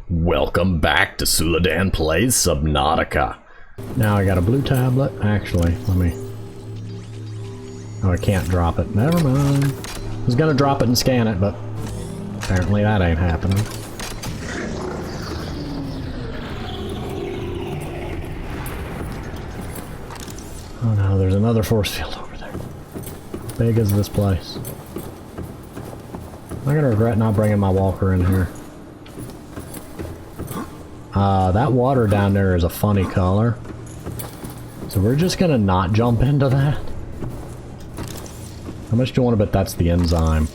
Welcome back to Suladan Plays Subnautica. Now I got a blue tablet. Actually, let me... Oh, I can't drop it. Never mind. I was gonna drop it and scan it, but apparently that ain't happening. Oh no, there's another force field over there. How big is this place? I'm gonna regret not bringing my walker in here. That water down there is a funny color. So we're just gonna not jump into that. How much do you want to bet that's the enzyme?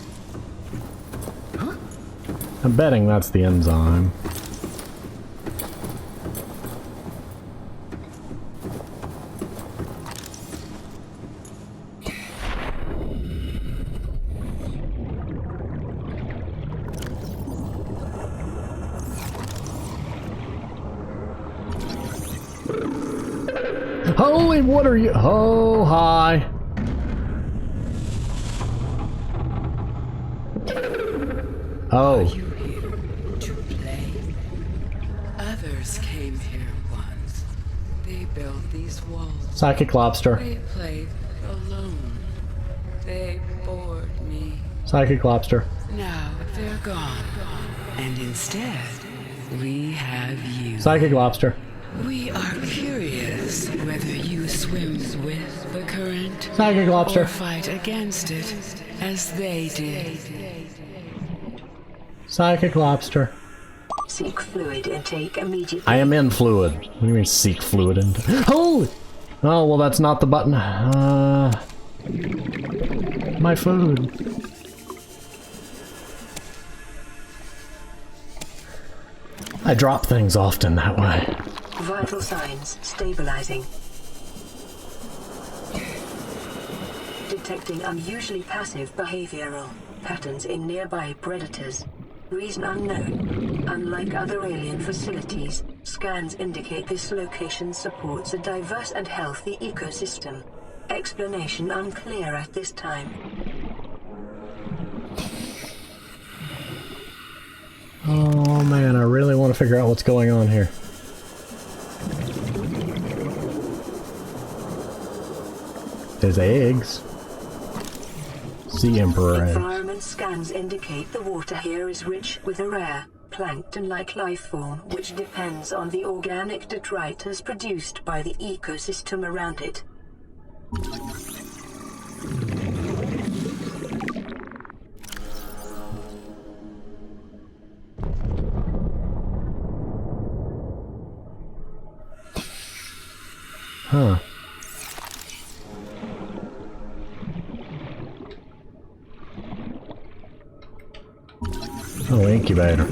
I'm betting that's the enzyme. Holy, what are you? Oh, hi. Oh. Are you here to play? Others came here once. They built these walls. Psychic lobster. They played alone. They bored me. Psychic lobster. Now they're gone. And instead, we have you. Psychic lobster. We are curious whether you swim with the current Psychic lobster. or fight against it as they did. Psychic lobster. Seek fluid intake immediately. I am in fluid. What do you mean seek fluid intake? Holy! Oh, well that's not the button. My food. I drop things often that way. Vital signs stabilizing. Detecting unusually passive behavioral patterns in nearby predators. Reason unknown. Unlike other alien facilities, scans indicate this location supports a diverse and healthy ecosystem. Explanation unclear at this time. Oh man, I really want to figure out what's going on here. There's eggs. Sea Emperor eggs. Environment scans indicate the water here is rich with a rare, plankton-like life form which depends on the organic detritus produced by the ecosystem around it. Huh. Oh, incubator.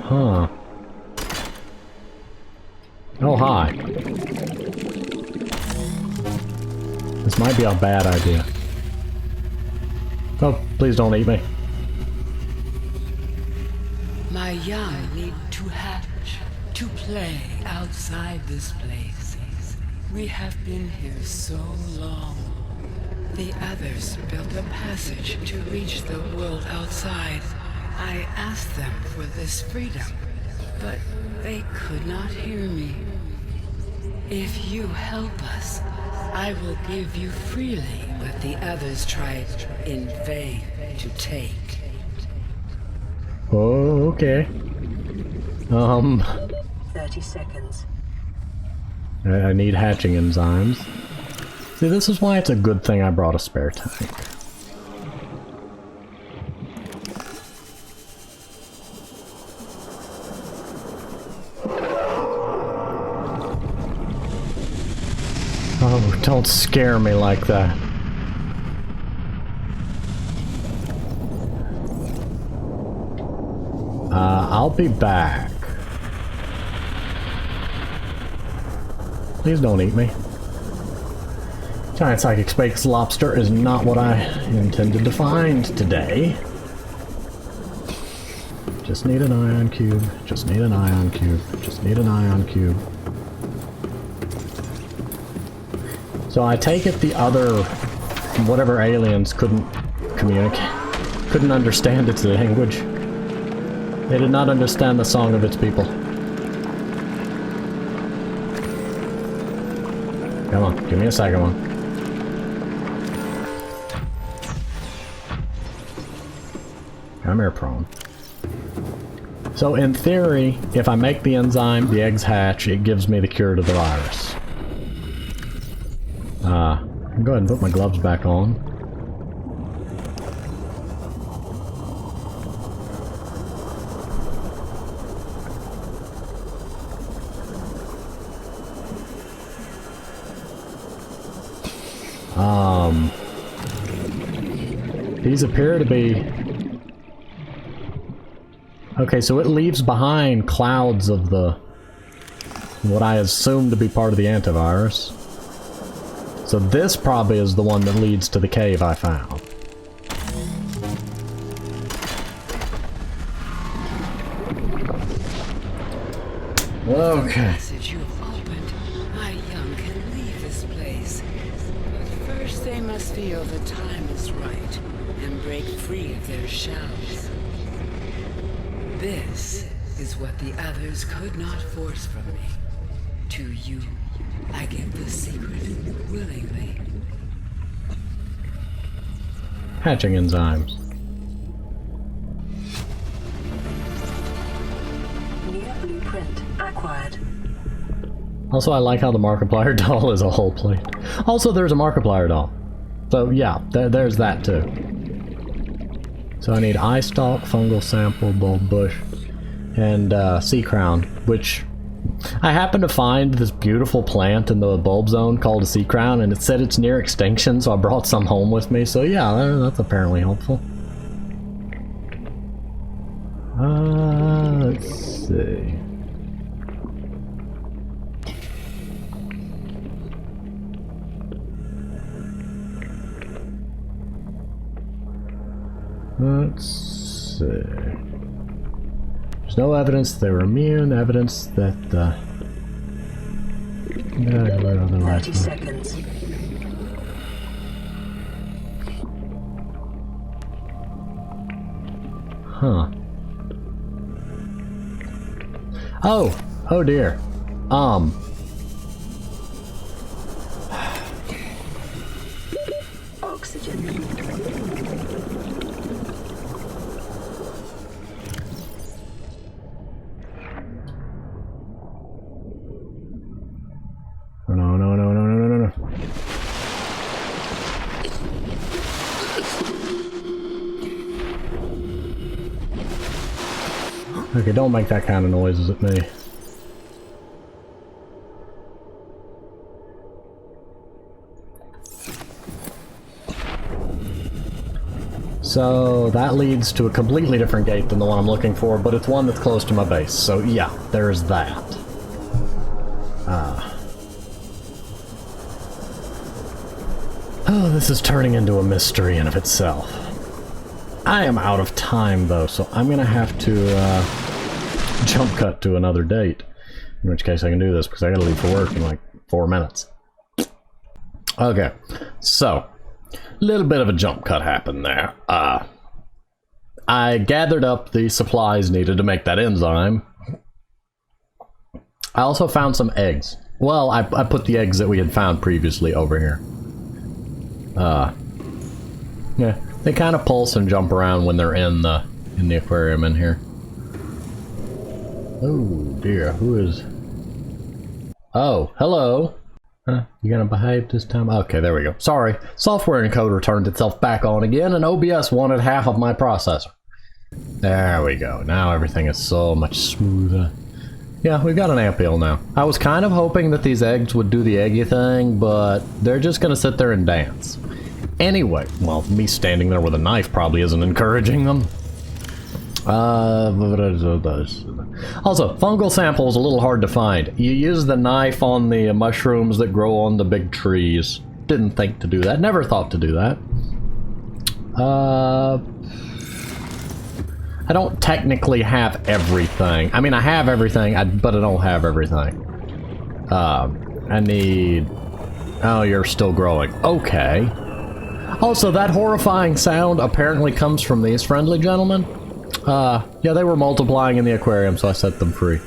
Huh. Oh, hi. This might be a bad idea. Oh, please don't eat me. My young need to hatch, to play outside this place. We have been here so long. The others built a passage to reach the world outside. I asked them for this freedom, but they could not hear me. If you help us, I will give you freely what the others tried in vain to take. Oh, okay. 30 seconds. I need hatching enzymes. See, this is why it's a good thing I brought a spare tank. Oh, don't scare me like that. I'll be back. Please don't eat me. Giant psychic space lobster is not what I intended to find today. Just need an ion cube. Just need an ion cube. Just need an ion cube. So I take it the other, whatever aliens couldn't communicate, couldn't understand its language. They did not understand the song of its people. Come on, give me a second one. Come here, prawn. So in theory, if I make the enzyme, the eggs hatch, it gives me the cure to the virus. I'll go ahead and put my gloves back on. These appear to be... Okay, so it leaves behind clouds of the... what I assume to be part of the antivirus. So this probably is the one that leads to the cave I found. Okay. They must feel the time is right and break free of their shells. This is what the others could not force from me. To you, I give the secret willingly. Hatching enzymes. New blueprint acquired. Also, I like how the Markiplier doll is a whole plate. Also, there's a Markiplier doll. So, yeah, there's that too. So I need eye stalk, fungal sample, bulb bush, and sea crown, which I happened to find this beautiful plant in the bulb zone called a sea crown, and it said it's near extinction, so I brought some home with me. So yeah, that's apparently helpful. Let's see. Let's see. There's no evidence that they were immune, evidence that, 30 seconds. Huh. Oh dear. Oxygen. No. Okay, don't make that kind of noises at me. So that leads to a completely different gate than the one I'm looking for, but it's one that's close to my base. So yeah, there's that. Oh, this is turning into a mystery in of itself. I am out of time though, so I'm gonna have to jump cut to another date. In which case I can do this because I gotta leave for work in like 4 minutes. Okay, so a little bit of a jump cut happened there. I gathered up the supplies needed to make that enzyme. I also found some eggs. Well, I put the eggs that we had found previously over here. Yeah, they kind of pulse and jump around when they're in the aquarium in here. Oh dear, who is... Oh, hello. Huh? You gonna behave this time? Okay, there we go. Sorry, software encoder turned itself back on again, and OBS wanted half of my processor. There we go. Now everything is so much smoother. Yeah, we've got an ampoule now. I was kind of hoping that these eggs would do the eggy thing, but they're just gonna sit there and dance. Anyway, well, me standing there with a knife probably isn't encouraging them. Also, fungal sample is a little hard to find. You use the knife on the mushrooms that grow on the big trees. Didn't think to do that. Never thought to do that. I don't technically have everything. I mean, I have everything, but I don't have everything. I need... Oh, you're still growing. Okay. Also, that horrifying sound apparently comes from these friendly gentlemen. Yeah, they were multiplying in the aquarium, so I set them free.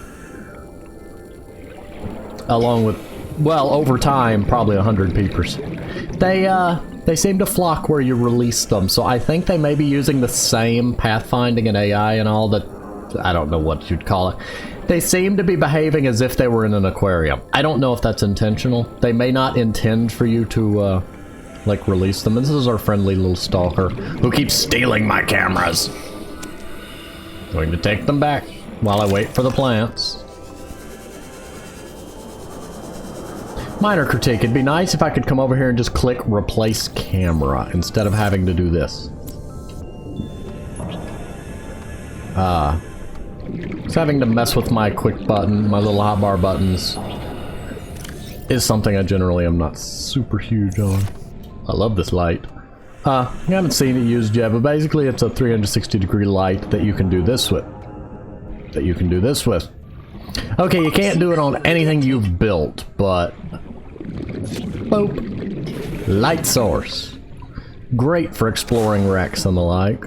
Along with, well, over time, probably 100 peepers. They seem to flock where you release them, so I think they may be using the same pathfinding and AI and all that... I don't know what you'd call it. They seem to be behaving as if they were in an aquarium. I don't know if that's intentional. They may not intend for you to, like, release them. And this is our friendly little stalker who keeps stealing my cameras. Going to take them back while I wait for the plants. Minor critique. It'd be nice if I could come over here and just click replace camera instead of having to do this. So having to mess with my quick button, my little hotbar buttons, is something I generally am not super huge on. I love this light. You haven't seen it used yet, but basically it's a 360-degree light that you can do this with. Okay, you can't do it on anything you've built, but... Boop. Light source. Great for exploring wrecks and the like.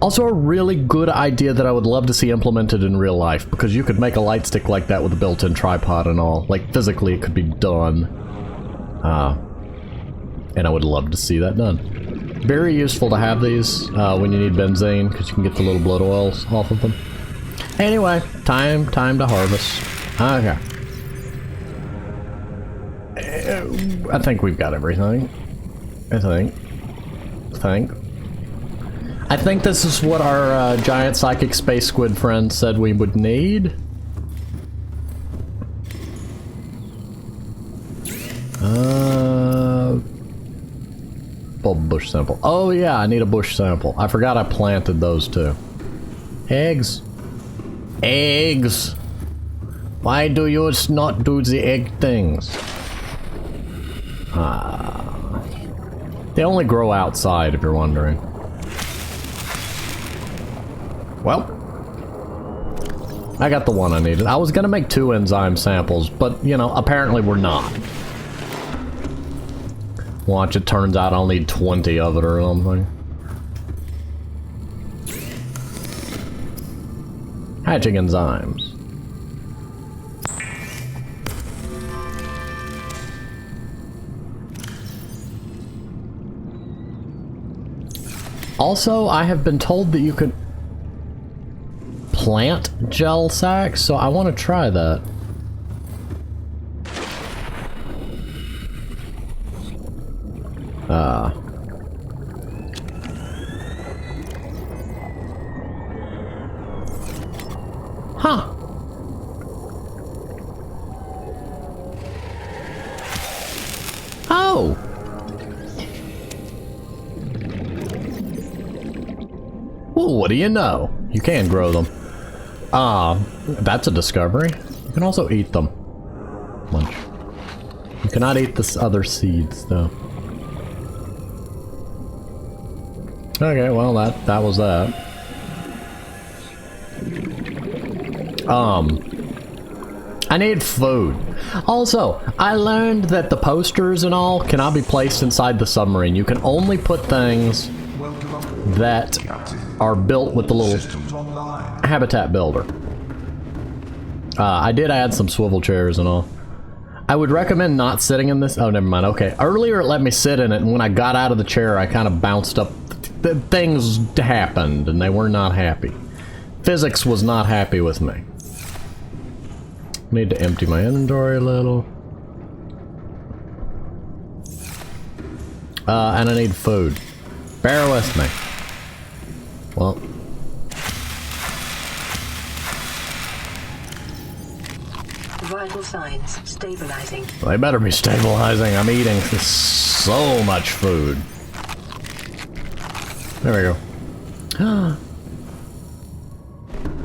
Also a really good idea that I would love to see implemented in real life, because you could make a light stick like that with a built-in tripod and all. Like, physically it could be done. And I would love to see that done. Very useful to have these when you need benzene, because you can get the little blood oils off of them. Anyway, time to harvest. Okay. I think we've got everything. I think this is what our giant psychic space squid friend said we would need. Bush sample. Oh yeah, I need a bush sample. I forgot I planted those too. Eggs. Eggs. Why do you not do the egg things? They only grow outside, if you're wondering. Well, I got the one I needed. I was gonna make 2 enzyme samples, but, you know, apparently we're not. Watch, it turns out I'll need 20 of it or something. Hatching enzymes. Also, I have been told that you can plant gel sacks, so I want to try that. Huh. Oh. Well, what do you know? You can grow them. That's a discovery. You can also eat them. Lunch. You cannot eat the other seeds, though. Okay, well, that was that. I need food. Also, I learned that the posters and all cannot be placed inside the submarine. You can only put things that are built with the little habitat builder. I did add some swivel chairs and all. I would recommend not sitting in this. Oh, never mind. Okay. Earlier it let me sit in it, and when I got out of the chair, I kind of bounced up. Things happened, and they were not happy. Physics was not happy with me. Need to empty my inventory a little. And I need food. Bear with me. Well. Vital signs stabilizing. They better be stabilizing. I'm eating so much food. There we go.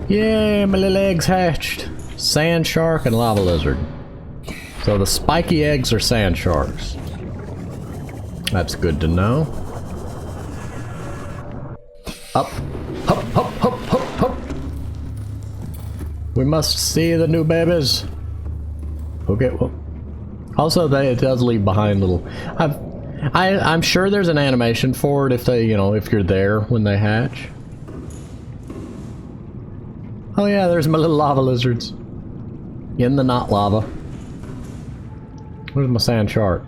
Yay, my little eggs hatched. Sand shark and lava lizard. So the spiky eggs are sand sharks. That's good to know. Up. Up. We must see the new babies. Okay, well. Also, it does leave behind little... I'm sure there's an animation for it if they, you know, if you're there when they hatch. Oh yeah, there's my little lava lizards. In the not lava. Where's my sand shark?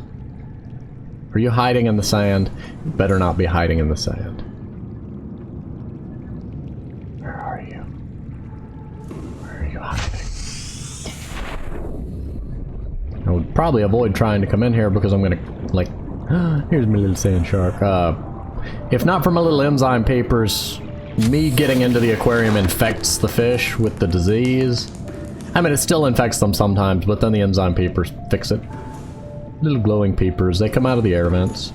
Are you hiding in the sand? You better not be hiding in the sand. Where are you? Where are you hiding? I would probably avoid trying to come in here because I'm gonna, like... here's my little sand shark. If not for my little enzyme papers, me getting into the aquarium infects the fish with the disease. I mean, it still infects them sometimes, but then the enzyme peepers fix it. Little glowing peepers, they come out of the air vents.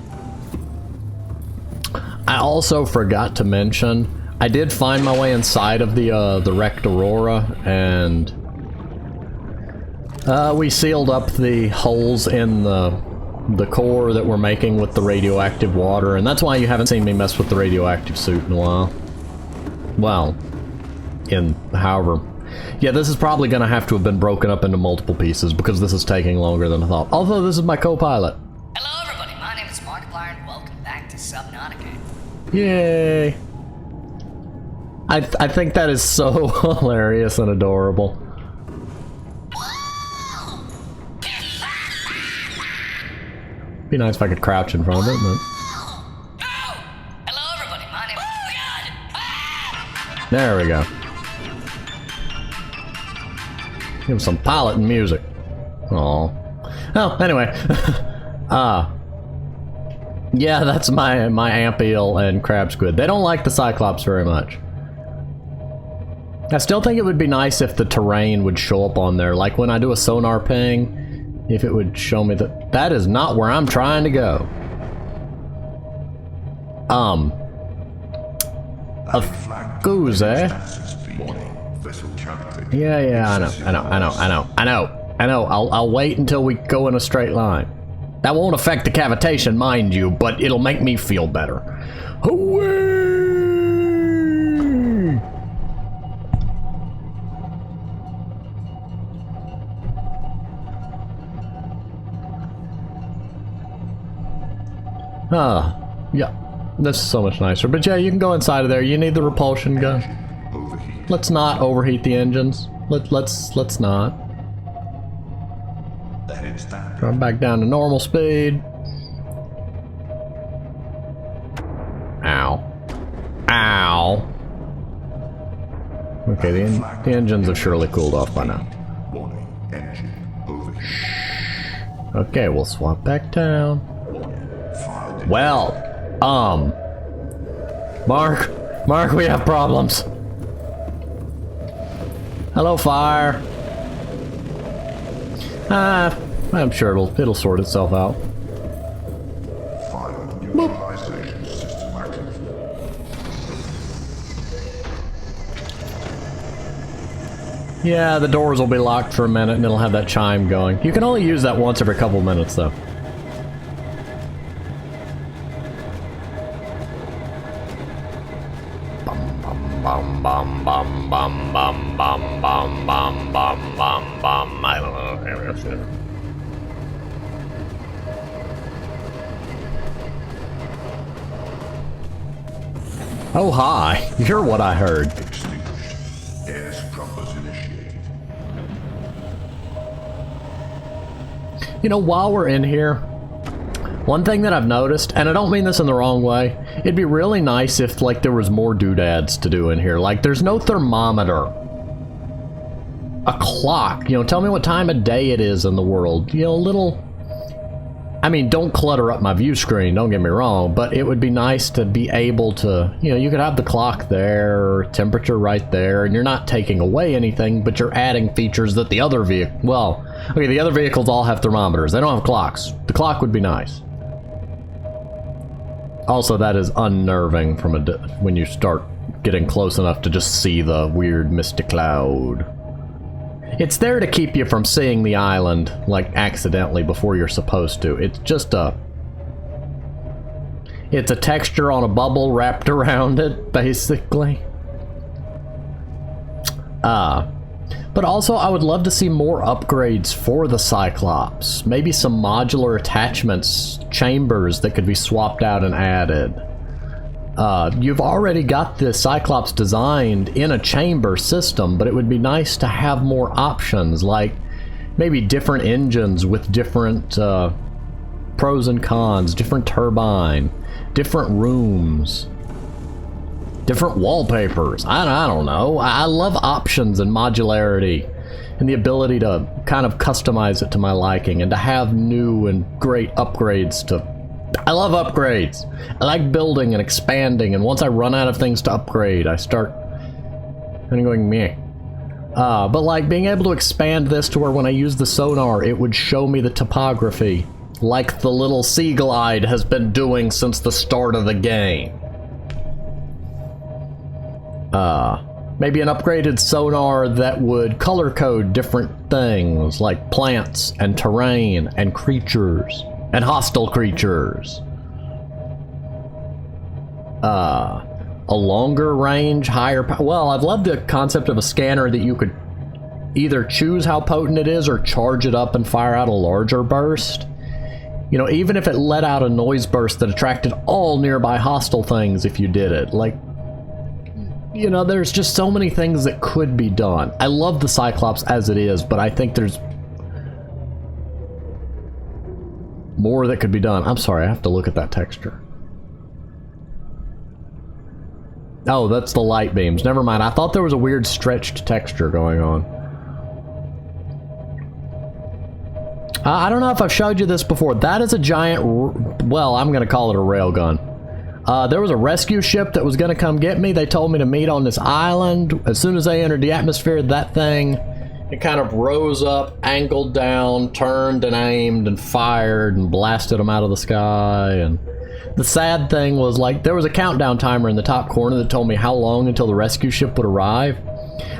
I also forgot to mention, I did find my way inside of the wrecked Aurora, and we sealed up the holes in the core that we're making with the radioactive water, and that's why you haven't seen me mess with the radioactive suit in a while. Well, however... Yeah, this is probably going to have to have been broken up into multiple pieces because this is taking longer than I thought. Although this is my co-pilot. Hello everybody, my name is Markiplier and welcome back to Subnautica. Yay! I think that is so hilarious and adorable. Be nice if I could crouch in front of it, but... Hello everybody, my name is... There we go. Give him some piloting music. Aww. Oh, anyway. Yeah, that's my amp eel and crab squid. They don't like the Cyclops very much. I still think it would be nice if the terrain would show up on there. Like when I do a sonar ping, if it would show me that that is not where I'm trying to go. A goose, eh? Yeah, I know. I'll wait until we go in a straight line. That won't affect the cavitation, mind you, but it'll make me feel better. Hooray! Yeah. This is so much nicer. But yeah, you can go inside of there. You need the repulsion gun. Let's not overheat the engines. Let's not. Drop back down to normal speed. Ow. Ow. Okay, the engines have surely cooled off by now. Okay, we'll swap back down. Well, Mark, we have problems. Hello, fire. I'm sure it'll sort itself out. Neutralization system active. Yeah, the doors will be locked for a minute and it'll have that chime going. You can only use that once every couple minutes, though. Bum bum bum bum bum bum bum bum bum bum bum. I don't know. Oh hi, you're what I heard. Extinguished. Air scrubbers initiated. You know, while we're in here, one thing that I've noticed, and I don't mean this in the wrong way, it'd be really nice if, like, there was more doodads to do in here. Like, there's no thermometer. A clock, you know, tell me what time of day it is in the world. You know, little... I mean, don't clutter up my view screen, don't get me wrong, but it would be nice to be able to, you know, you could have the clock there, temperature right there, and you're not taking away anything, but you're adding features that the other vehicle... Well, okay, the other vehicles all have thermometers. They don't have clocks. The clock would be nice. Also, that is unnerving from when you start getting close enough to just see the weird misty cloud. It's there to keep you from seeing the island, like, accidentally before you're supposed to. It's just it's a texture on a bubble wrapped around it, basically. But But also, I would love to see more upgrades for the Cyclops. Maybe some modular attachments, chambers that could be swapped out and added. You've already got the Cyclops designed in a chamber system, but it would be nice to have more options, like maybe different engines with different pros and cons, different turbine, different rooms, different wallpapers. I don't know. I love options and modularity and the ability to kind of customize it to my liking and to have new and great upgrades to... I love upgrades. I like building and expanding, and once I run out of things to upgrade, I start kind of going meh. But like being able to expand this to where when I use the sonar, it would show me the topography, like the little Sea Glide has been doing since the start of the game. Maybe an upgraded sonar that would color code different things, like plants and terrain and creatures and hostile creatures. A longer range, higher power. Well, I've loved the concept of a scanner that you could either choose how potent it is or charge it up and fire out a larger burst. You know, even if it let out a noise burst that attracted all nearby hostile things if you did it. Like, you know, there's just so many things that could be done. I love the Cyclops as it is, but I think there's more that could be done. I'm sorry, I have to look at that texture. Oh, that's the light beams. Never mind. I thought there was a weird stretched texture going on. I don't know if I've showed you this before. That is a giant, well, I'm going to call it a railgun. There was a rescue ship that was going to come get me. They told me to meet on this island. As soon as they entered the atmosphere, that thing, it kind of rose up, angled down, turned and aimed and fired and blasted them out of the sky. And the sad thing was, like, there was a countdown timer in the top corner that told me how long until the rescue ship would arrive.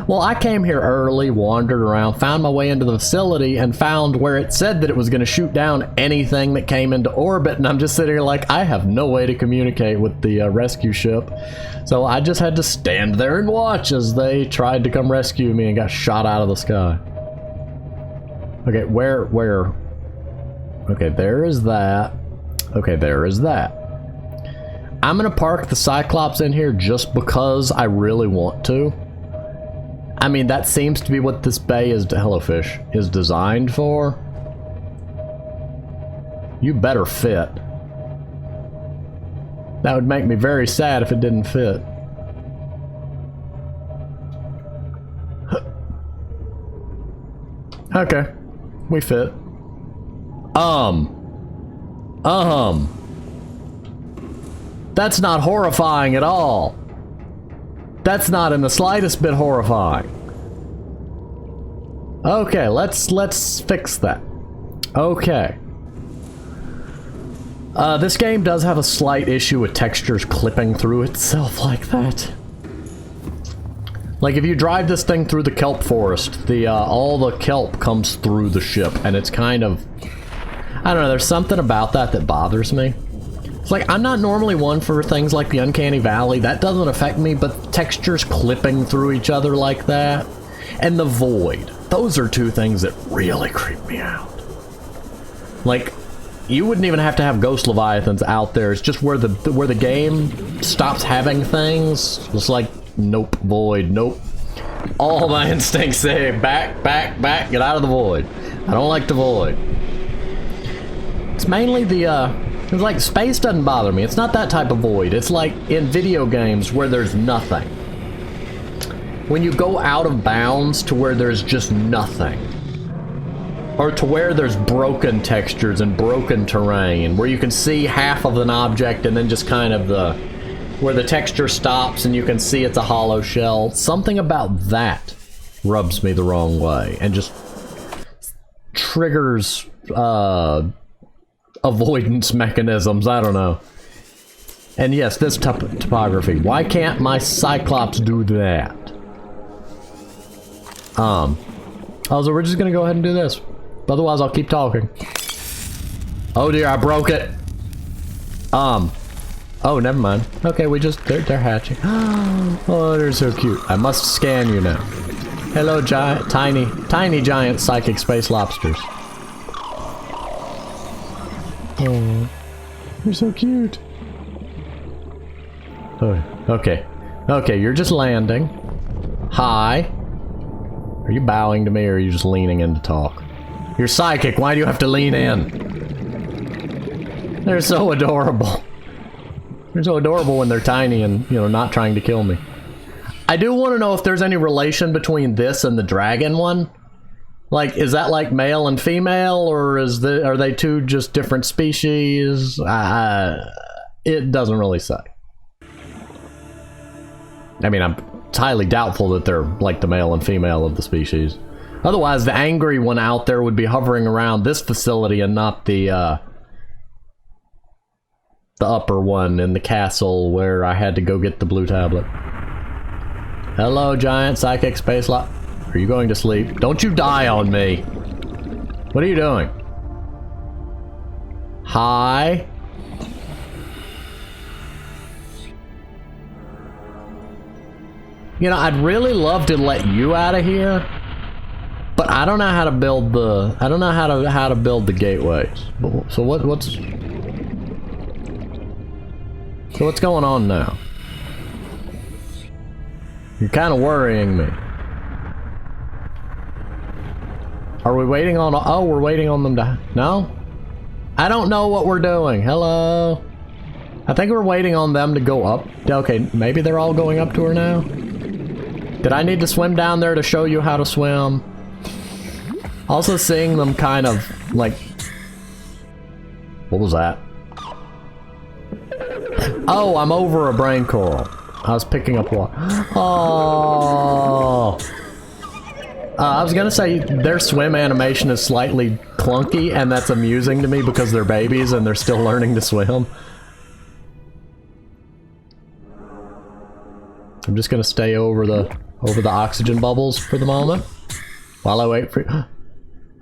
Well, I came here early, wandered around, found my way into the facility, and found where it said that it was going to shoot down anything that came into orbit, and I'm just sitting here like, I have no way to communicate with the rescue ship. So I just had to stand there and watch as they tried to come rescue me and got shot out of the sky. Okay, where? Okay, there is that. Okay, there is that. I'm going to park the Cyclops in here just because I really want to. I mean, that seems to be what this bay is, hello fish, is designed for. You better fit. That would make me very sad if it didn't fit. Okay, we fit. That's not horrifying at all. That's not in the slightest bit horrifying. Okay, let's fix that. Okay. This game does have a slight issue with textures clipping through itself like that. Like, if you drive this thing through the kelp forest, all the kelp comes through the ship, and it's kind of... I don't know, there's something about that bothers me. It's like, I'm not normally one for things like the Uncanny Valley. That doesn't affect me, but textures clipping through each other like that, and the void. Those are two things that really creep me out. Like, you wouldn't even have to have Ghost Leviathans out there. It's just where the game stops having things. It's like, nope, void, nope. All my instincts say, back, get out of the void. I don't like the void. It's mainly it's like, space doesn't bother me. It's not that type of void. It's like in video games where there's nothing. When you go out of bounds to where there's just nothing. Or to where there's broken textures and broken terrain, where you can see half of an object and then just kind of where the texture stops and you can see it's a hollow shell. Something about that rubs me the wrong way and just triggers avoidance mechanisms. I don't know. And yes, this topography. Why can't my Cyclops do that? So we're just gonna go ahead and do this. Otherwise, I'll keep talking. Oh dear, I broke it. Oh, never mind. Okay, they're hatching. Oh, they're so cute. I must scan you now. Hello, giant, tiny giant psychic space lobsters. Oh, you're so cute. Oh, okay. Okay, you're just landing. Hi. Are you bowing to me or are you just leaning in to talk? You're psychic, why do you have to lean in? They're so adorable. They're so adorable when they're tiny and, you know, not trying to kill me. I do want to know if there's any relation between this and the dragon one. Like, is that like male and female, or are they two just different species? It doesn't really say. I mean, it's highly doubtful that they're like the male and female of the species. Otherwise, the angry one out there would be hovering around this facility and not the upper one in the castle where I had to go get the blue tablet. Hello, giant psychic space lot. Are you going to sleep? Don't you die on me. What are you doing? Hi. You know, I'd really love to let you out of here, but I don't know how to build the. I don't know how to build the gateways. So what's going on now? You're kind of worrying me. Are we waiting on? Oh, we're waiting on them to. No, I don't know what we're doing. Hello. I think we're waiting on them to go up. Okay, maybe they're all going up to her now. Did I need to swim down there to show you how to swim? Also seeing them kind of, like... What was that? Oh, I'm over a brain coral. I was picking up what? Oh. I was gonna say, their swim animation is slightly clunky, and that's amusing to me because they're babies and they're still learning to swim. I'm just gonna stay over the oxygen bubbles for the moment while I wait for.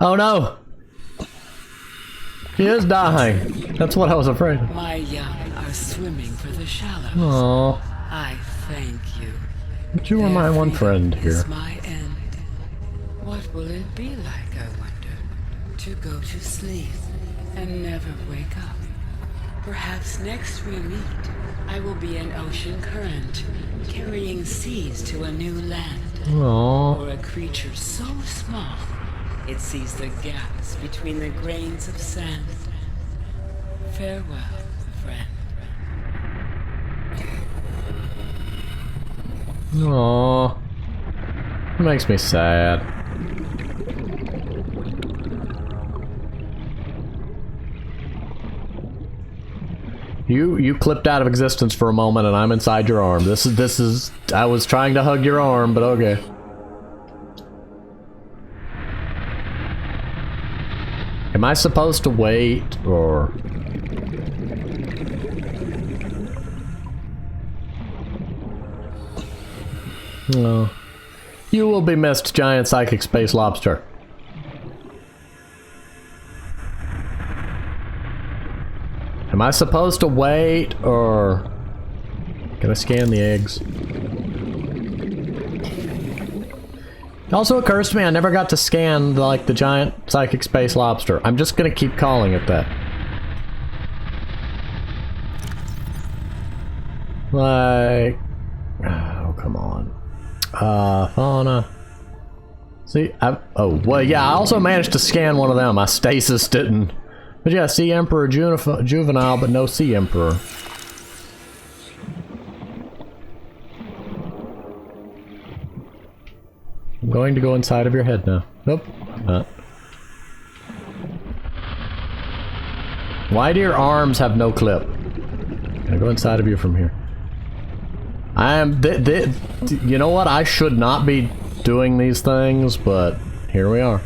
Oh no! She is dying. That's what I was afraid of. My young are swimming for the shallows. Aww. I thank you. But you were my one friend here. Is my end. What will it be like, I wonder, to go to sleep and never wake up? Perhaps next we meet, I will be an ocean current, carrying seeds to a new land. Aww. Or a creature so small, it sees the gaps between the grains of sand. Farewell, friend. Aww. It makes me sad. You clipped out of existence for a moment and I'm inside your arm. This is I was trying to hug your arm, but okay. Am I supposed to wait or no? You will be missed, giant psychic space lobster. Am I supposed to wait, or can I scan the eggs? It also occurs to me I never got to scan like the giant psychic space lobster. I'm just gonna keep calling it that. Like, oh come on, fauna. See, oh well, yeah. I also managed to scan one of them. My stasis didn't. But yeah, Sea Emperor juvenile, but no Sea Emperor. I'm going to go inside of your head now. Nope, I'm not. Why do your arms have no clip? I'll go inside of you from here. I am. You know what? I should not be doing these things, but here we are.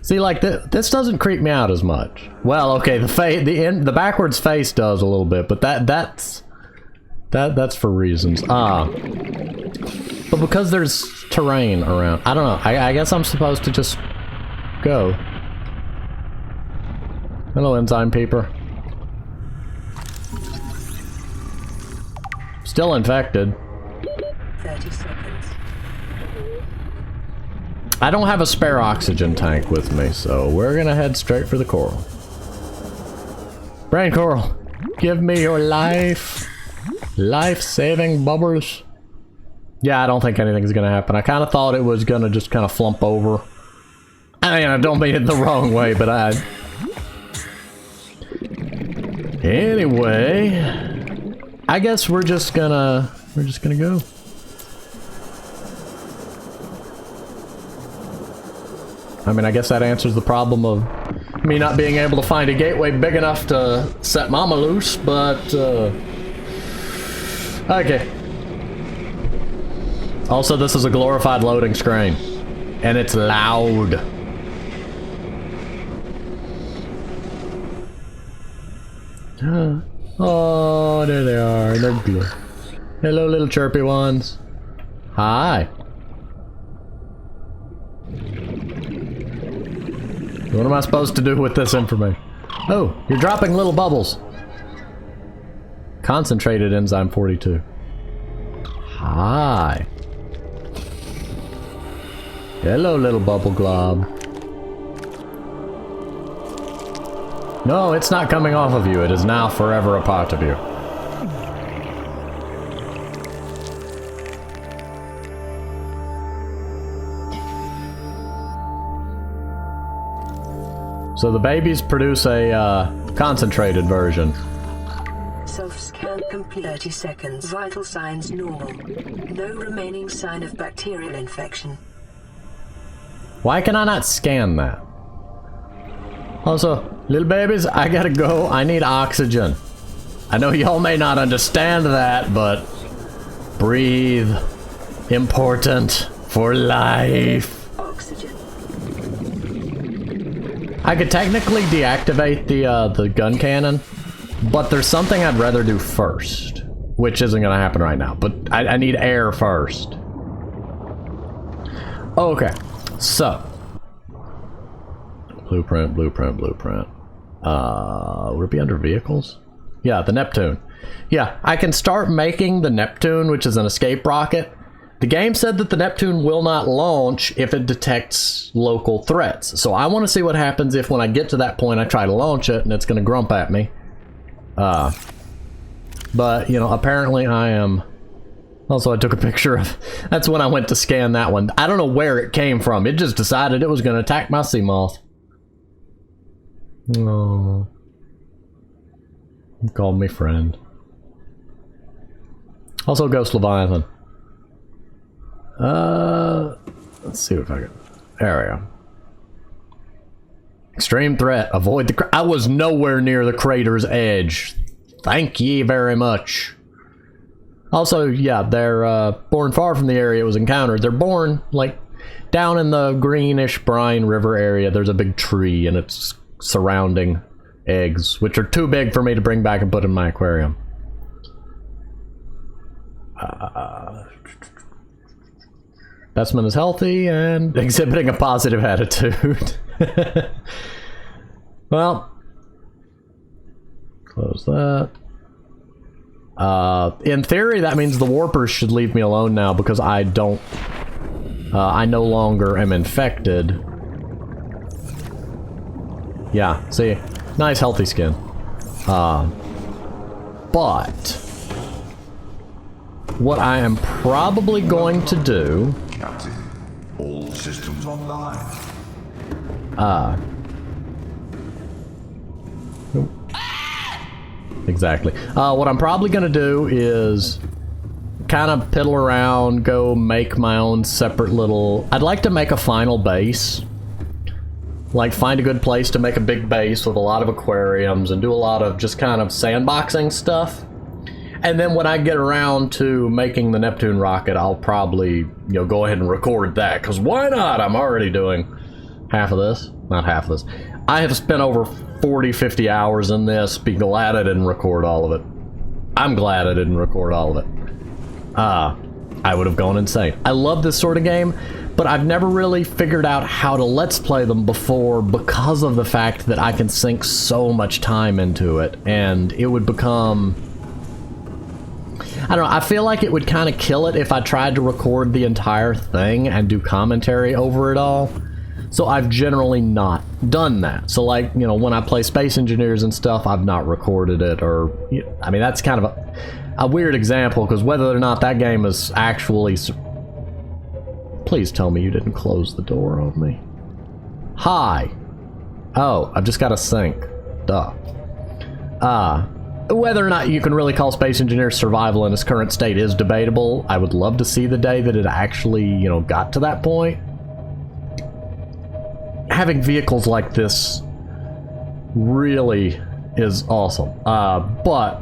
See, like this doesn't creep me out as much. Well, okay, the backwards face does a little bit, but that's for reasons. But because there's terrain around, I don't know. I guess I'm supposed to just go. Hello, enzyme peeper. Still infected. 30 seconds. I don't have a spare oxygen tank with me, so we're gonna head straight for the coral. Brain coral, give me your life-saving bubbles. Yeah, I don't think anything's gonna happen. I kind of thought it was gonna just kind of flump over. I mean, I don't mean it the wrong way, but Anyway, I guess we're just gonna go. I mean, I guess that answers the problem of me not being able to find a gateway big enough to set Mama loose, but, okay. Also, this is a glorified loading screen, and it's loud. Oh, there they are. They're good. Hello, little chirpy ones. Hi. What am I supposed to do with this information? Oh, you're dropping little bubbles. Concentrated enzyme 42. Hi. Hello, little bubble glob. No, it's not coming off of you. It is now forever a part of you. So the babies produce a concentrated version. Self-scan complete 30 seconds. Vital signs normal. No remaining sign of bacterial infection. Why can I not scan that? Also, little babies, I gotta go. I need oxygen. I know y'all may not understand that, but breathe. Important for life. Oxygen. I could technically deactivate the gun cannon, but there's something I'd rather do first, which isn't gonna happen right now, but I need air first. Okay, so blueprint. Would it be under vehicles? Yeah, the Neptune. Yeah, I can start making the Neptune, which is an escape rocket. The game said that the Neptune will not launch if it detects local threats. So I want to see what happens if when I get to that point I try to launch it and it's going to grump at me. But, you know, apparently I am... Also, I took a picture of... That's when I went to scan that one. I don't know where it came from. It just decided it was going to attack my sea moth. Oh. He called me friend. Also, Ghost Leviathan. Let's see if I can... There we go. Extreme threat. Avoid the... I was nowhere near the crater's edge. Thank ye very much. Also, yeah, they're born far from the area it was encountered. They're born, like, down in the greenish brine river area. There's a big tree, and it's surrounding eggs, which are too big for me to bring back and put in my aquarium. Specimen is healthy and exhibiting a positive attitude. Well, close that. In theory, that means the warpers should leave me alone now because I don't... I no longer am infected. Yeah, see? Nice healthy skin. But... what I am probably going to do... Captain, all systems online. Exactly. What I'm probably gonna do is kind of piddle around, go make my own separate little... I'd like to make a final base. Like, find a good place to make a big base with a lot of aquariums and do a lot of just kind of sandboxing stuff. And then when I get around to making the Neptune rocket, I'll probably, you know, go ahead and record that. Because why not? I'm already doing half of this. Not half of this. I have spent over 40, 50 hours in this. Be glad I didn't record all of it. I'm glad I didn't record all of it. I would have gone insane. I love this sort of game, but I've never really figured out how to let's play them before because of the fact that I can sink so much time into it, and it would become... I don't know, I feel like it would kind of kill it if I tried to record the entire thing and do commentary over it all. So I've generally not done that. So like, you know, when I play Space Engineers and stuff, I've not recorded it, or, I mean, that's kind of a weird example, because whether or not that game is actually... Please tell me you didn't close the door on me. Hi. Oh, I've just got a sink. Duh. Whether or not you can really call Space Engineers survival in its current state is debatable. I would love to see the day that it actually, you know, got to that point. Having vehicles like this really is awesome. But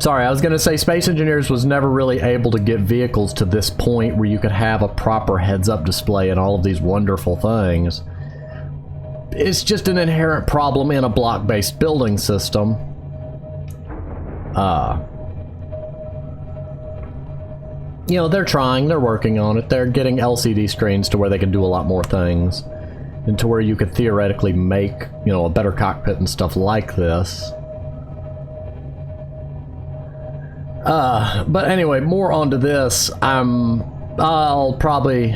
sorry, I was gonna say Space Engineers was never really able to get vehicles to this point where you could have a proper heads-up display and all of these wonderful things. It's just an inherent problem in a block-based building system. You know, they're trying, they're working on it. They're getting LCD screens to where they can do a lot more things, and to where you could theoretically make, you know, a better cockpit and stuff like this. But anyway, more onto this. I'll probably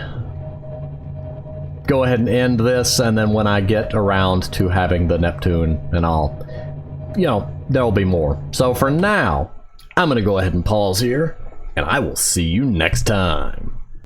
go ahead and end this, and then when I get around to having the Neptune and all, you know, there'll be more. So for now, I'm gonna go ahead and pause here, and I will see you next time.